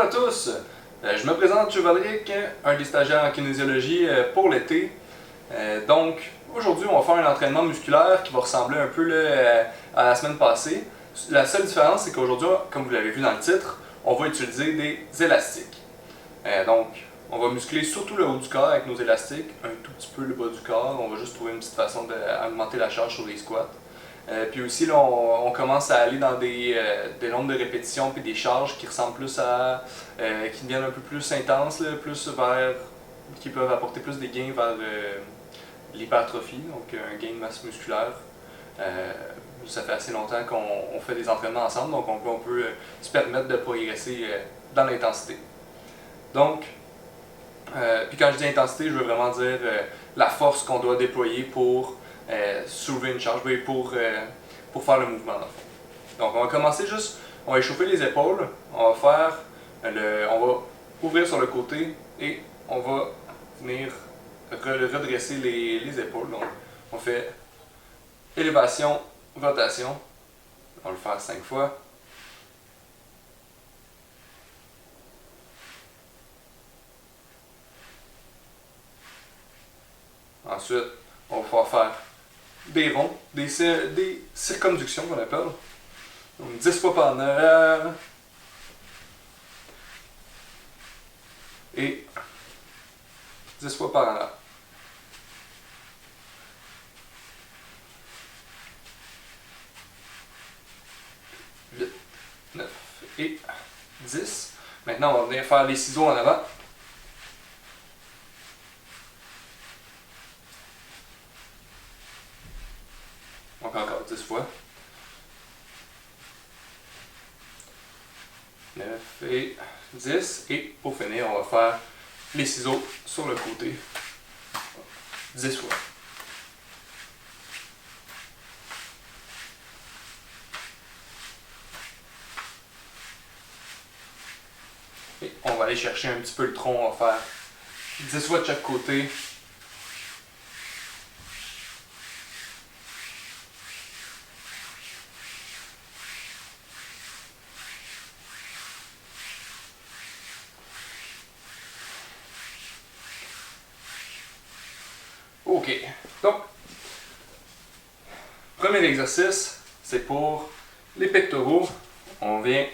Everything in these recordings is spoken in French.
Bonjour à tous, je me présente Chevalier, un des stagiaires en kinésiologie pour l'été. Donc aujourd'hui on va faire un entraînement musculaire qui va ressembler un peu à la semaine passée. La seule différence c'est qu'aujourd'hui, comme vous l'avez vu dans le titre, on va utiliser des élastiques. Donc on va muscler surtout le haut du corps avec nos élastiques, un tout petit peu le bas du corps. On va juste trouver une petite façon d'augmenter la charge sur les squats. Puis aussi, là, on commence à aller dans des nombres de répétitions puis des charges qui ressemblent plus à. Qui deviennent un peu plus intenses, là, plus vers. Qui peuvent apporter plus des gains vers l'hypertrophie, donc un gain de masse musculaire. Ça fait assez longtemps qu'on fait des entraînements ensemble, donc on peut se permettre de progresser dans l'intensité. Donc, puis quand je dis intensité, je veux vraiment dire la force qu'on doit déployer pour soulever une charge, pour faire le mouvement. Donc on va commencer juste, on va échauffer les épaules, on va ouvrir sur le côté et on va venir redresser les épaules. Donc on fait élévation, rotation, on va le faire 5 fois. Ensuite, on va pouvoir faire des ronds, des circonductions qu'on appelle. Donc 10 fois par en arrière. Et 10 fois par en arrière. 8, 9 et 10. Maintenant, on va venir faire les ciseaux en avant. Donc encore 10 fois. 9 et 10. Et pour finir, on va faire les ciseaux sur le côté. 10 fois. Et on va aller chercher un petit peu le tronc. On va faire 10 fois de chaque côté. Ok, donc, premier exercice, c'est pour les pectoraux. On vient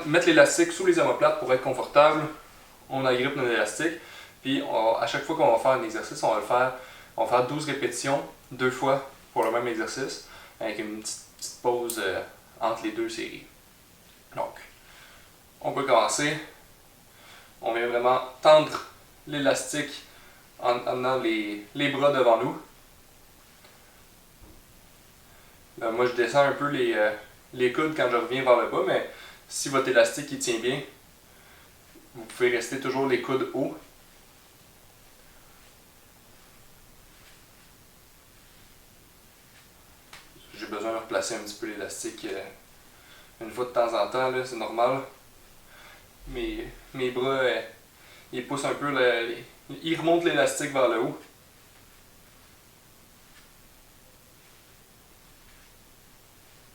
mettre l'élastique sous les omoplates pour être confortable. On agrippe notre élastique. Puis à chaque fois qu'on va faire un exercice, on va faire 12 répétitions, 2 fois pour le même exercice, avec une petite pause entre les deux séries. Donc, on peut commencer. On vient vraiment tendre l'élastique en amenant les bras devant nous. Là, moi, je descends un peu les coudes quand je reviens vers le bas, mais si votre élastique il tient bien, vous pouvez rester toujours les coudes hauts. J'ai besoin de replacer un petit peu l'élastique une fois de temps en temps, c'est normal. Mes bras, ils poussent un peu, ils remontent l'élastique vers le haut.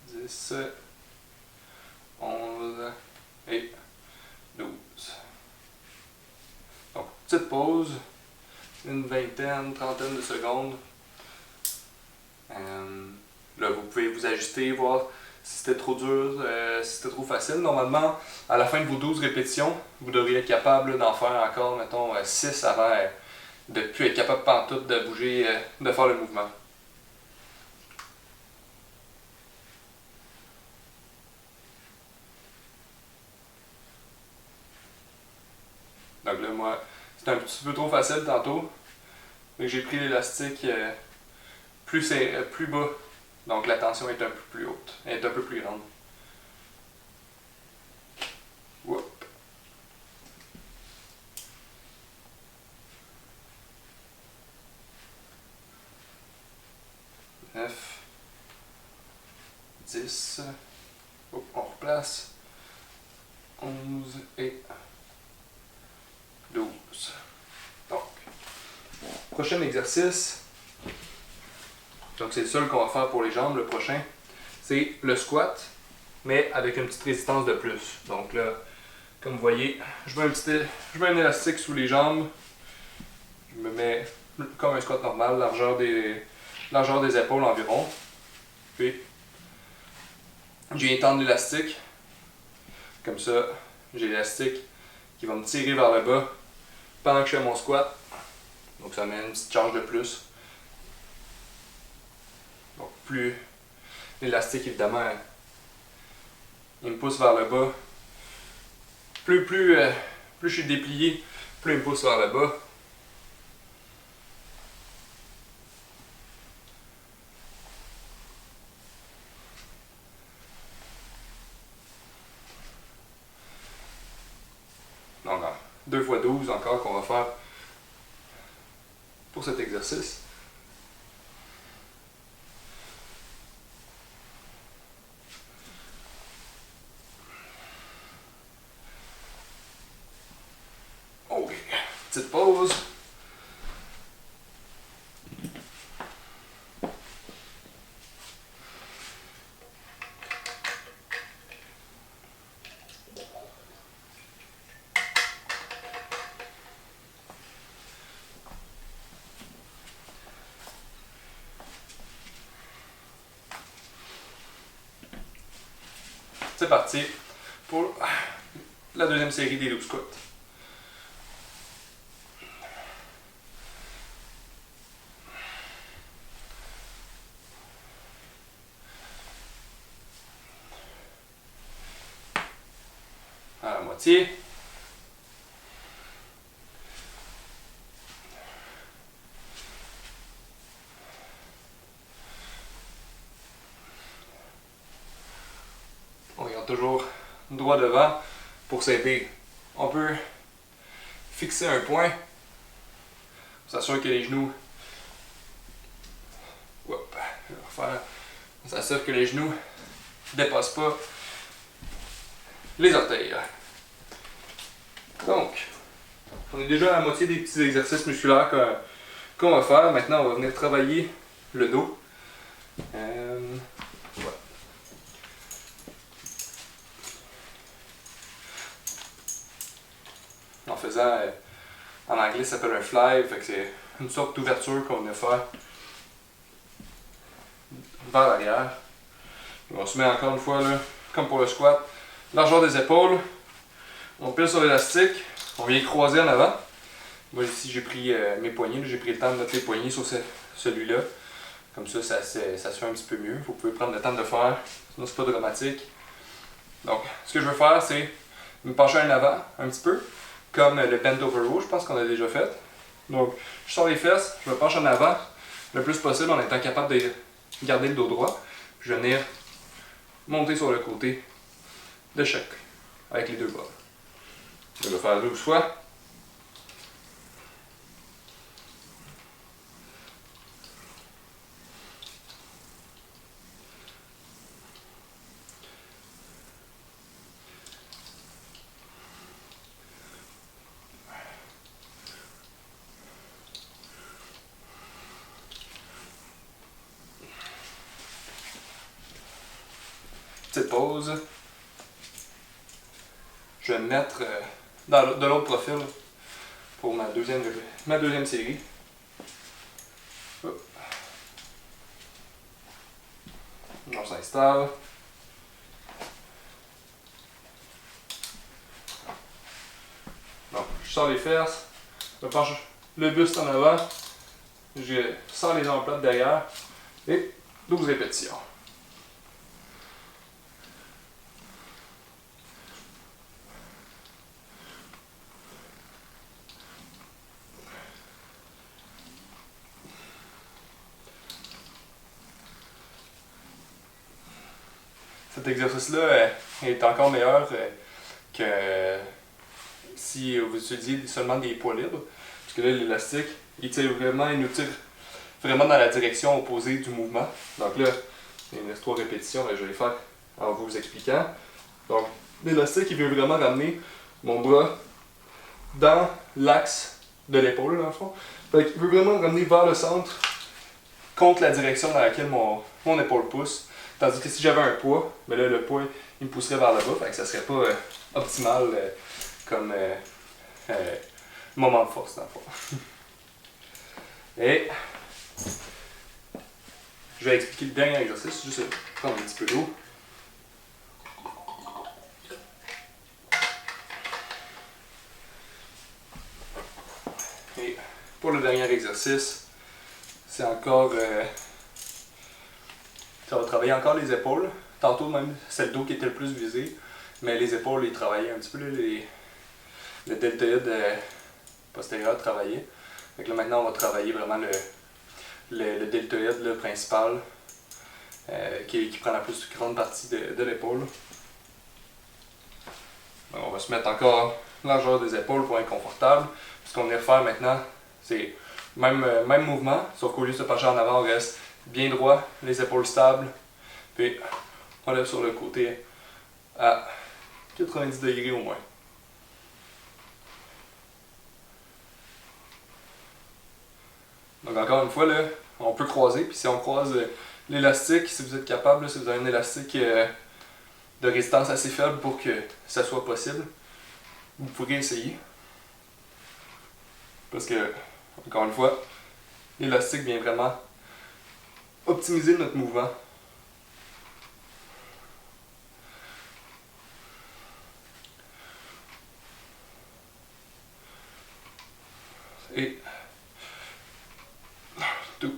« 10, 11 et 12. » Donc, petite pause, une vingtaine, trentaine de secondes. Là, vous pouvez vous ajuster, voir si c'était trop dur, si c'était trop facile. Normalement, à la fin de vos 12 répétitions, vous devriez être capable d'en faire encore, mettons, 6 avant de ne plus être capable pantoute de bouger, de faire le mouvement. Donc là, moi, c'était un petit peu trop facile tantôt. Donc j'ai pris l'élastique plus bas. Donc la tension est un peu plus haute, est un peu plus grande. Whoop. « 9, 10, on replace, 11 et 12. Donc, prochain exercice, donc c'est le seul qu'on va faire pour les jambes, le prochain, c'est le squat, mais avec une petite résistance de plus. Donc là, Comme vous voyez, je mets un élastique sous les jambes. Je me mets comme un squat normal, largeur des épaules environ. Puis, je viens tendre l'élastique. Comme ça, j'ai l'élastique qui va me tirer vers le bas pendant que je fais mon squat. Donc ça met une petite charge de plus. Donc plus l'élastique évidemment il me pousse vers le bas. Plus je suis déplié, plus il me pousse vers le bas. Donc 2 x 12 encore qu'on va faire pour cet exercice. Ok, petite pause. C'est parti pour la deuxième série des loop squats. À la moitié. On regarde toujours droit devant pour s'aider. On peut fixer un point. On s'assure que les genoux. On s'assure que les genoux ne dépassent pas les orteils. Donc, on est déjà à la moitié des petits exercices musculaires qu'on va faire. Maintenant, on va venir travailler le dos. En faisant, en anglais ça s'appelle un fly, fait que c'est une sorte d'ouverture qu'on vient faire vers l'arrière. On se met encore une fois là, comme pour le squat, largeur des épaules, on pile sur l'élastique, on vient croiser en avant. Moi ici j'ai pris mes poignets, j'ai pris le temps de mettre les poignets sur celui-là. Comme ça, ça se fait un petit peu mieux. Vous pouvez prendre le temps de le faire, sinon c'est pas dramatique. Donc, ce que je veux faire, c'est me pencher en avant un petit peu, comme le bent over row, je pense qu'on a déjà fait. Donc, je sors les fesses, je me penche en avant le plus possible en étant capable de garder le dos droit. Puis je vais venir monter sur le côté de chaque, avec les deux bras. Je vais faire 12 fois. Petite pause. Je vais me mettre de l'autre profil pour ma deuxième série. Hop. On s'installe. Donc, je sors les fesses, je penche le buste en avant, je sors les omoplates derrière et 12 répétitions. Cet exercice-là est encore meilleur que si vous utilisez seulement des poids libres. Parce que là, l'élastique, il nous tire vraiment dans la direction opposée du mouvement. Donc là, il me reste 3 répétitions, je vais les faire en vous expliquant. Donc, l'élastique, il veut vraiment ramener mon bras dans l'axe de l'épaule, dans le fond. Fait qu'il veut vraiment ramener vers le centre, contre la direction dans laquelle mon épaule pousse. Tandis que si j'avais un poids, mais là le poids il me pousserait vers le bas, fait que ça serait pas optimal comme moment de force dans le fond. Et je vais expliquer le dernier exercice, juste prendre un petit peu d'eau. Et pour le dernier exercice, c'est encore... ça va travailler encore les épaules. Tantôt même, c'est le dos qui était le plus visé, mais les épaules, ils travaillaient un petit peu, le deltoïde postérieur travaillait. Donc là maintenant, on va travailler vraiment le deltoïde le principal, qui prend la plus grande partie de l'épaule. On va se mettre encore largeur des épaules pour être confortable. Ce qu'on va faire maintenant, c'est même mouvement, sauf qu'au lieu de se pencher en avant, on reste bien droit, les épaules stables, puis on lève sur le côté à 90 degrés au moins. Donc encore une fois, là, on peut croiser, puis si on croise l'élastique, si vous êtes capable, là, si vous avez un élastique de résistance assez faible pour que ça soit possible, vous pourrez essayer. Parce que, encore une fois, l'élastique vient vraiment optimiser notre mouvement. Et 12.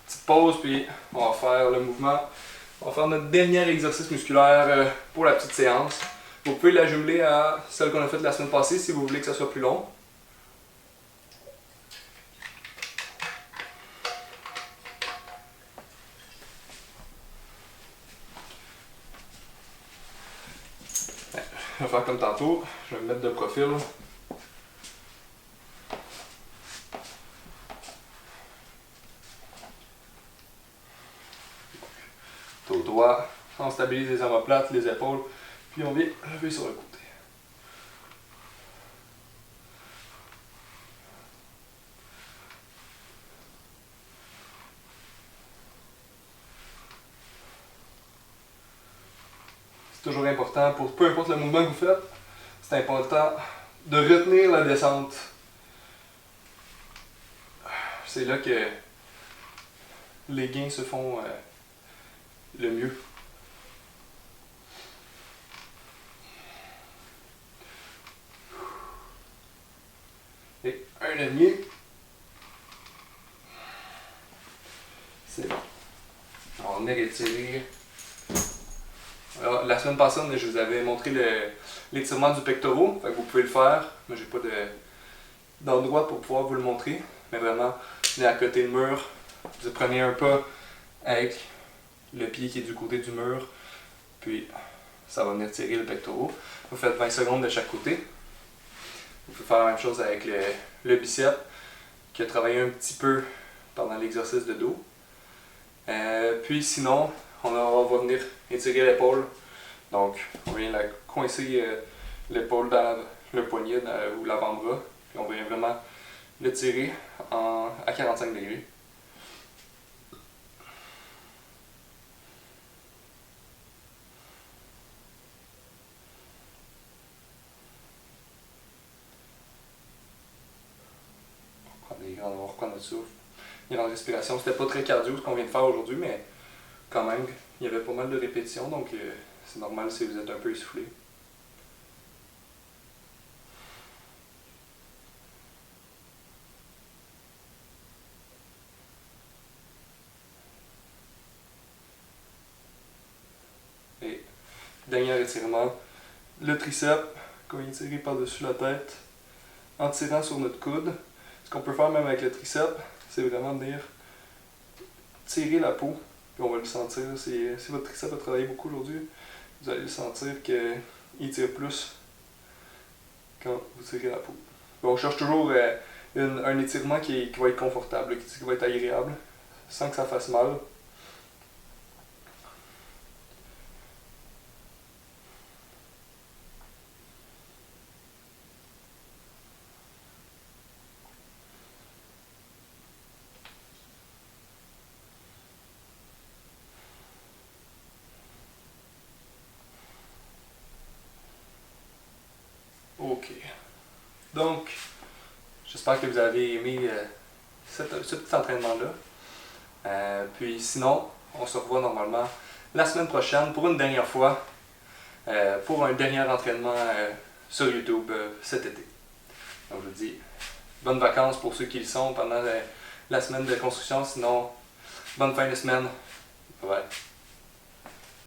Petite pause, puis on va faire le mouvement. On va faire notre dernier exercice musculaire pour la petite séance. Vous pouvez la jumeler à celle qu'on a faite la semaine passée si vous voulez que ça soit plus long. Je vais faire comme tantôt. Je vais me mettre de profil. Dos droit. On stabilise les omoplates, les épaules, puis on vient lever sur le côté. C'est toujours important, pour peu importe le mouvement que vous faites, c'est important de retenir la descente. C'est là que les gains se font le mieux. Et un demi. C'est bon. On va venir étirer. Alors, la semaine passée, je vous avais montré l'étirement du pectoral. Fait que vous pouvez le faire. Moi, j'ai pas d'endroit pour pouvoir vous le montrer. Mais vraiment, venez à côté du mur. Vous prenez un pas avec le pied qui est du côté du mur. Puis, ça va venir tirer le pectoral. Vous faites 20 secondes de chaque côté. Vous pouvez faire la même chose avec le bicep, qui a travaillé un petit peu pendant l'exercice de dos. Puis sinon, on va venir étirer l'épaule. Donc, on vient coincer l'épaule dans le poignet ou l'avant-bras. Puis on vient vraiment le tirer à 45 degrés. On va reprendre notre souffle. Une grande respiration. C'était pas très cardio ce qu'on vient de faire aujourd'hui, mais quand même, il y avait pas mal de répétitions, donc c'est normal si vous êtes un peu essoufflé. Et dernier étirement, le triceps qu'on vient tirer par-dessus la tête en tirant sur notre coude. Ce qu'on peut faire même avec le triceps, c'est vraiment venir tirer la peau, puis on va le sentir. Si votre triceps a travaillé beaucoup aujourd'hui, vous allez le sentir qu'il tire plus quand vous tirez la peau. Donc, on cherche toujours un étirement qui va être confortable, qui va être agréable, sans que ça fasse mal. Ok. Donc, j'espère que vous avez aimé ce petit entraînement-là. Puis sinon, on se revoit normalement la semaine prochaine pour une dernière fois, pour un dernier entraînement sur YouTube cet été. Donc je vous dis, bonnes vacances pour ceux qui le sont pendant la semaine de construction, sinon, bonne fin de semaine. Bye bye.